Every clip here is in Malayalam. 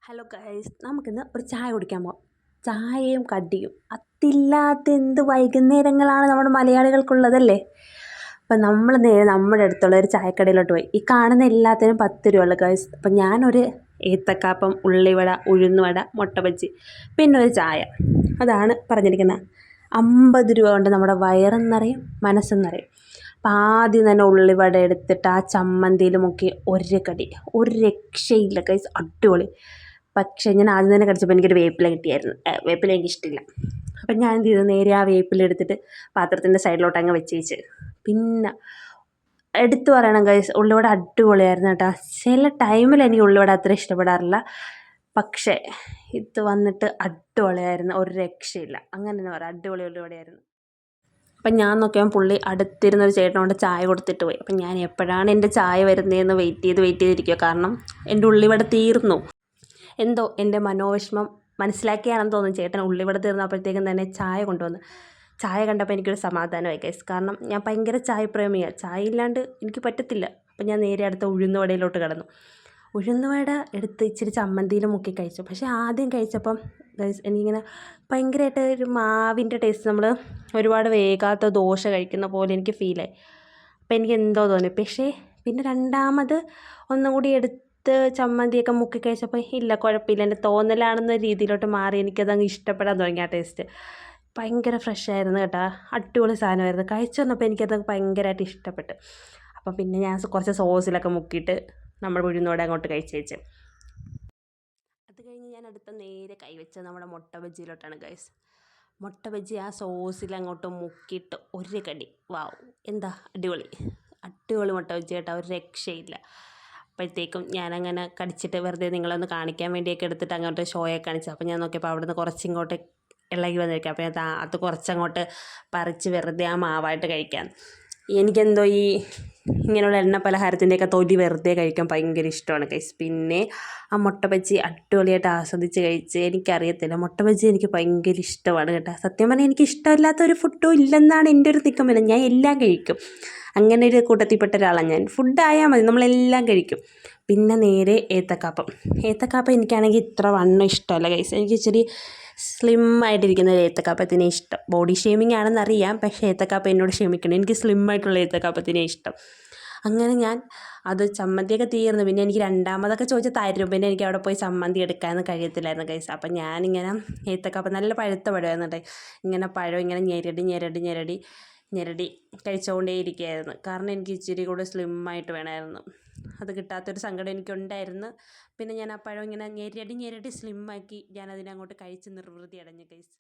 ഹലോ ഗൈസ്, നമുക്കിന്ന് ഒരു ചായ കുടിക്കാൻ പോകാം. ചായയും കടിയും അതില്ലാത്ത എന്ത് വൈകുന്നേരങ്ങളാണ് നമ്മുടെ മലയാളികൾക്കുള്ളതല്ലേ. അപ്പം നമ്മൾ നേരെ നമ്മുടെ അടുത്തുള്ള ഒരു ചായക്കടയിലോട്ട് പോയി. ഈ കാണുന്ന എല്ലാത്തിനും 10 രൂപ ഉള്ളു ഗൈസ്. അപ്പം ഞാനൊരു ഏത്തക്കാപ്പം, ഉള്ളിവട, ഉഴുന്നുവട, മുട്ട ബജ്ജി, പിന്നെ ഒരു ചായ, അതാണ് പറഞ്ഞിരിക്കുന്നത്. 50 രൂപ കൊണ്ട് നമ്മുടെ വയറും നിറയും മനസ്സും നിറയും. അപ്പം ആദ്യം തന്നെ ഉള്ളിവട എടുത്തിട്ട് ആ ചമ്മന്തിയിൽ മുക്കി ഒരു കടി, ഒരു രക്ഷയില്ല ഗൈസ്, അടിപൊളി. പക്ഷേ ഞാൻ ആദ്യം തന്നെ കടിച്ചപ്പോൾ എനിക്കൊരു വേപ്പില കിട്ടിയായിരുന്നു. വേപ്പില എനിക്കിഷ്ടമില്ല. അപ്പം ഞാൻ എന്ത് ചെയ്തു, നേരെ ആ വേപ്പില എടുത്തിട്ട് പാത്രത്തിൻ്റെ സൈഡിലോട്ട് അങ്ങ് വെച്ചേച്ച്. പിന്നെ എടുത്തു പറയണം ഗൈസ്, ഉള്ളിവട അടിപൊളിയായിരുന്നു കേട്ടോ. ചില ടൈമിൽ എനിക്ക് ഉള്ളിവട അത്ര ഇഷ്ടപ്പെടാറില്ല, പക്ഷേ ഇത് വന്നിട്ട് അടിപൊളിയായിരുന്നു, ഒരു രക്ഷയില്ല. അങ്ങനെ തന്നെ പറയാം, അടിപൊളി ഉള്ളിവടയായിരുന്നു. അപ്പം ഞാൻ നോക്കിയാൽ പുള്ളി അടുത്തിരുന്നൊരു ചേട്ടനോട് ചായ കൊടുത്തിട്ട് പോയി. അപ്പം ഞാൻ എപ്പോഴാണ് എൻ്റെ ചായ വരുന്നതെന്ന് വെയിറ്റ് ചെയ്തിരിക്കുക. കാരണം എൻ്റെ ഉള്ളിവട തീർന്നു. എന്തോ എൻ്റെ മനോവിഷമം മനസ്സിലാക്കിയാണെന്ന് തോന്നുന്നു ചേട്ടൻ ഉള്ളിവട തീർന്നപ്പോഴത്തേക്കും തന്നെ ചായ കൊണ്ടുവന്ന്. ചായ കണ്ടപ്പോൾ എനിക്കൊരു സമാധാനമായി ഗൈസ്. കാരണം ഞാൻ ഭയങ്കര ചായ പ്രേമിയാണ്, ചായ ഇല്ലാണ്ട് എനിക്ക് പറ്റത്തില്ല. അപ്പം ഞാൻ നേരെ അടുത്ത ഉഴുന്നുവടയിലോട്ട് കടന്നു. ഉഴുന്നുവട എടുത്ത് ഇച്ചിരി ചമ്മന്തിയിൽ മുക്കി കഴിച്ചു. പക്ഷേ ആദ്യം കഴിച്ചപ്പം ഗൈസ് എനിക്കിങ്ങനെ ഭയങ്കരമായിട്ട് ഒരു മാവിൻ്റെ ടേസ്റ്റ്, നമ്മൾ ഒരുപാട് വേകാത്ത ദോശ കഴിക്കുന്ന പോലെ എനിക്ക് ഫീലായി. അപ്പം എനിക്ക് എന്തോ തോന്നി. പക്ഷേ പിന്നെ രണ്ടാമത് ഒന്നും കൂടി എടുത്ത് ചമ്മന്തിയൊക്കെ മുക്കി കഴിച്ചപ്പോൾ ഇല്ല, കുഴപ്പമില്ല, എൻ്റെ തോന്നലാണെന്ന രീതിയിലോട്ട് മാറി. എനിക്കതങ്ങ് ഇഷ്ടപ്പെടാൻ തുടങ്ങി ആ ടേസ്റ്റ്. ഭയങ്കര ഫ്രഷ് ആയിരുന്നു കേട്ടോ, അടിപൊളി സാധനമായിരുന്നു. കഴിച്ചു വന്നപ്പോൾ എനിക്കത് ഭയങ്കരമായിട്ട് ഇഷ്ടപ്പെട്ടു. അപ്പം പിന്നെ ഞാൻ കുറച്ച് സോസിലൊക്കെ മുക്കിയിട്ട് നമ്മുടെ ഉഴുന്നോടെ അങ്ങോട്ട് കഴിച്ചേച്ച്. അത് കഴിഞ്ഞ് ഞാൻ അടുത്ത നേരെ കൈവച്ചത് നമ്മുടെ മുട്ട ബജ്ജിയിലോട്ടാണ് ഗൈസ്. മുട്ട ബജ്ജി ആ സോസിൽ അങ്ങോട്ട് മുക്കിയിട്ട് ഒരു കടി, വാവ്, എന്താ അടിപൊളി, അടിപൊളി മുട്ട ബജ്ജി കേട്ടോ, ഒരു രക്ഷയില്ല. അപ്പോഴത്തേക്കും ഞാനങ്ങനെ കടിച്ചിട്ട് വെറുതെ നിങ്ങളൊന്ന് കാണിക്കാൻ വേണ്ടിയൊക്കെ എടുത്തിട്ട് അങ്ങോട്ട് ഷോയൊക്കെ കാണിച്ചു. അപ്പോൾ ഞാൻ നോക്കിയപ്പോൾ അവിടുന്ന് കുറച്ചിങ്ങോട്ട് ഇളകി വന്നിരിക്കുക. അപ്പോൾ ഞാൻ അത് കുറച്ചങ്ങോട്ട് പറിച്ച് വെറുതെ ആ മാവായിട്ട് കഴിക്കാൻ. എനിക്കെന്തോ ഈ ഇങ്ങനെയുള്ള എണ്ണ പലഹാരത്തിൻ്റെയൊക്കെ തൊലി വെറുതെ കഴിക്കാൻ ഭയങ്കര ഇഷ്ടമാണ് ഗൈസ്. പിന്നെ ആ മുട്ട ബജ്ജി അടിപൊളിയായിട്ട് ആസ്വദിച്ച് കഴിച്ച്. എനിക്കറിയത്തില്ല, മുട്ട ബജ്ജി എനിക്ക് ഭയങ്കര ഇഷ്ടമാണ് കേട്ടോ. സത്യം പറഞ്ഞാൽ എനിക്ക് ഇഷ്ടമില്ലാത്ത ഒരു ഫുഡും ഇല്ലെന്നാണ് എൻ്റെ ഒരു നിഗമനം. ഞാൻ എല്ലാം കഴിക്കും, അങ്ങനെ ഒരു കൂട്ടത്തിൽപ്പെട്ട ഒരാളാണ് ഞാൻ. ഫുഡായാൽ മതി, നമ്മളെല്ലാം കഴിക്കും. പിന്നെ നേരെ ഏത്തക്കാപ്പം എനിക്കാണെങ്കിൽ ഇത്ര വണ്ണം ഇഷ്ടമല്ല ഗൈസ്. എനിക്ക് ഇച്ചിരി സ്ലിം ആയിട്ടിരിക്കുന്ന ഒരു ഏത്തക്കാപ്പത്തിനെ ഇഷ്ടം. ബോഡി ഷേമിങ് ആണെന്നറിയാം, പക്ഷേ ഏത്തക്കാപ്പം എന്നോട് ക്ഷമിക്കണം, എനിക്ക് സ്ലിം ആയിട്ടുള്ള ഏത്തക്കാപ്പത്തിനെ ഇഷ്ടം. അങ്ങനെ ഞാൻ അത് ചമ്മന്തിയൊക്കെ തീർന്നു. പിന്നെ എനിക്ക് രണ്ടാമതൊക്കെ ചോദിച്ച് തരും, പിന്നെ എനിക്ക് അവിടെ പോയി ചമ്മന്തി എടുക്കാനൊന്നും കഴിയത്തില്ലായിരുന്നു ഗൈസ്. അപ്പം ഞാനിങ്ങനെ ഏത്തക്കാപ്പം നല്ല പഴുത്ത പഴമായിരുന്നു കേട്ടോ. ഇങ്ങനെ പഴം ഇങ്ങനെ ഞെരടി കഴിച്ചുകൊണ്ടേ ഇരിക്കുകയായിരുന്നു. കാരണം എനിക്ക് ഇച്ചിരി കൂടെ സ്ലിമ്മായിട്ട് വേണമായിരുന്നു. അത് കിട്ടാത്തൊരു സങ്കടം എനിക്കുണ്ടായിരുന്നു. പിന്നെ ഞാൻ ആ പഴം ഇങ്ങനെ ഞെരടി സ്ലിമ്മാക്കി ഞാനതിനെ അങ്ങോട്ട് കഴിച്ച് നിർവൃതി അടഞ്ഞു ഗൈസ്.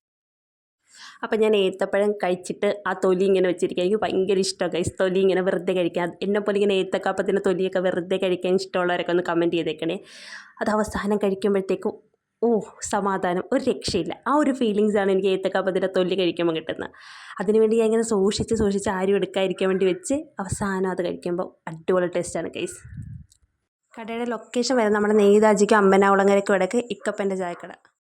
അപ്പം ഞാൻ ഏത്തപ്പഴം കഴിച്ചിട്ട് ആ തൊലി ഇങ്ങനെ വെച്ചിരിക്കുക. എനിക്ക് ഭയങ്കര ഇഷ്ടമാണ് ഗൈസ് തൊലി ഇങ്ങനെ വെറുതെ കഴിക്കാൻ. എന്നെപ്പോലെ ഇങ്ങനെ ഏത്തക്കാപ്പത്തിൻ്റെ തൊലിയൊക്കെ വെറുതെ കഴിക്കാൻ ഇഷ്ടമുള്ളവരൊക്കെ ഒന്ന് കമൻറ്റ് ചെയ്തേക്കണേ. അത് അവസാനം കഴിക്കുമ്പോഴത്തേക്കും സമാധാനം, ഒരു രക്ഷയില്ല. ആ ഒരു ഫീലിങ്സാണ് എനിക്ക് ഏത്തക്കാപ്പത്തിൻ്റെ തൊലി കഴിക്കുമ്പോൾ കിട്ടുന്നത്. അതിനുവേണ്ടി ഞാൻ ഇങ്ങനെ സൂക്ഷിച്ച് ആരും എടുക്കാതിരിക്കാൻ വേണ്ടി വെച്ച് അവസാനം അത് കഴിക്കുമ്പോൾ അടിപൊളി ടേസ്റ്റാണ് ഗൈസ്. കടയുടെ ലൊക്കേഷൻ വരുന്നത് നമ്മുടെ നെയ്താജിക്കും അമ്പനാകുളങ്ങരയ്ക്കും ഇടയ്ക്ക് ഇക്കപ്പൻ്റെ ചായക്കട.